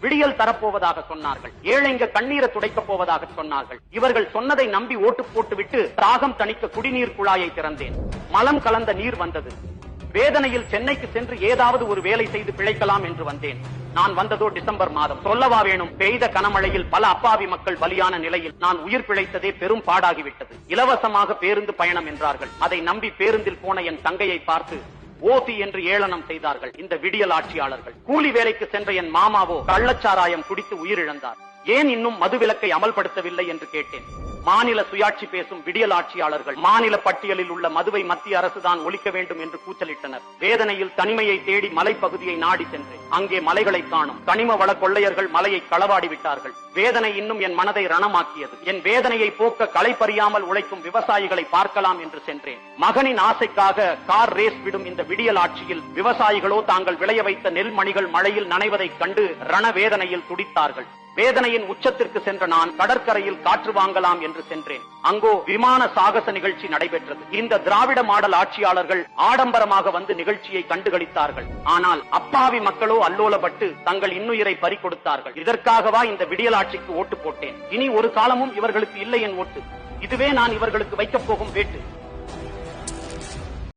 விடியல் தரப்போவதாக சொன்னார்கள். ஏழைங்க கண்ணீரை துடைக்கப் போவதாக சொன்னார்கள். இவர்கள் சொன்னதை நம்பி ஓட்டு போட்டுவிட்டு தாகம் தணிக்க குடிநீர் குழாயை திறந்தேன். மலம் கலந்த நீர் வந்தது. வேதனையில் சென்னைக்கு சென்று ஏதாவது ஒரு வேலை செய்து பிழைக்கலாம் என்று வந்தேன். நான் வந்ததோ டிசம்பர் மாதம். சொல்லவா வேணும், பெய்த கனமழையில் பல அப்பாவி மக்கள் பலியான நிலையில் நான் உயிர் பிழைத்ததே பெரும் பாடாகிவிட்டது. இலவசமாக பேருந்து பயணம் என்றார்கள். அதை நம்பி பேருந்தில் போன என் தங்கையை பார்த்து ஓசி என்று ஏளனம் செய்தார்கள் இந்த விடியல் ஆட்சியாளர்கள். கூலி வேலைக்கு சென்ற என் மாமாவோ கள்ளச்சாராயம் குடித்து உயிரிழந்தார். ஏன் இன்னும் மதுவிலக்கை அமல்படுத்தவில்லை என்று கேட்டேன். மாநில சுயாட்சி பேசும் விடியல் ஆட்சியாளர்கள் மாநில பட்டியலில் உள்ள மதுவை மத்திய அரசுதான் ஒழிக்க வேண்டும் என்று கூச்சலிட்டனர். வேதனையில் தனிமையை தேடி மலைப்பகுதியை நாடி சென்றேன். அங்கே மலைகளை காணும். கனிம வள கொள்ளையர்கள் மலையை களவாடி விட்டார்கள். வேதனை இன்னும் என் மனதை ரணமாக்கியது. என் வேதனையை போக்க களை பறியாமல் உழைக்கும் விவசாயிகளை பார்க்கலாம் என்று சென்றேன். மகனின் ஆசைக்காக கார் ரேஸ் விடும் இந்த விடியல் ஆட்சியில் விவசாயிகளோ தாங்கள் விளைய வைத்த நெல் மணிகள் மழையில் நனைவதைக் கண்டு ரணவேதனையில் துடித்தார்கள். வேதனையின் உச்சத்திற்கு சென்ற நான் கடற்கரையில் காற்று வாங்கலாம் என்று சென்றேன். அங்கோ விமான சாகச நிகழ்ச்சி நடைபெற்றது. இந்த திராவிட மாடல் ஆட்சியாளர்கள் ஆடம்பரமாக வந்து நிகழ்ச்சியை கண்டுகளித்தார்கள். ஆனால் அப்பாவி மக்களோ அல்லோலப்பட்டு தங்கள் இன்னுயிரை பறிகொடுத்தார்கள். இதற்காகவா இந்த விடியல் ஆட்சிக்கு ஓட்டு போட்டேன். இனி ஒரு காலமும் இவர்களுக்கு இல்லை என் ஓட்டு. இதுவே நான் இவர்களுக்கு வைக்கப் போகும் வேட்டு.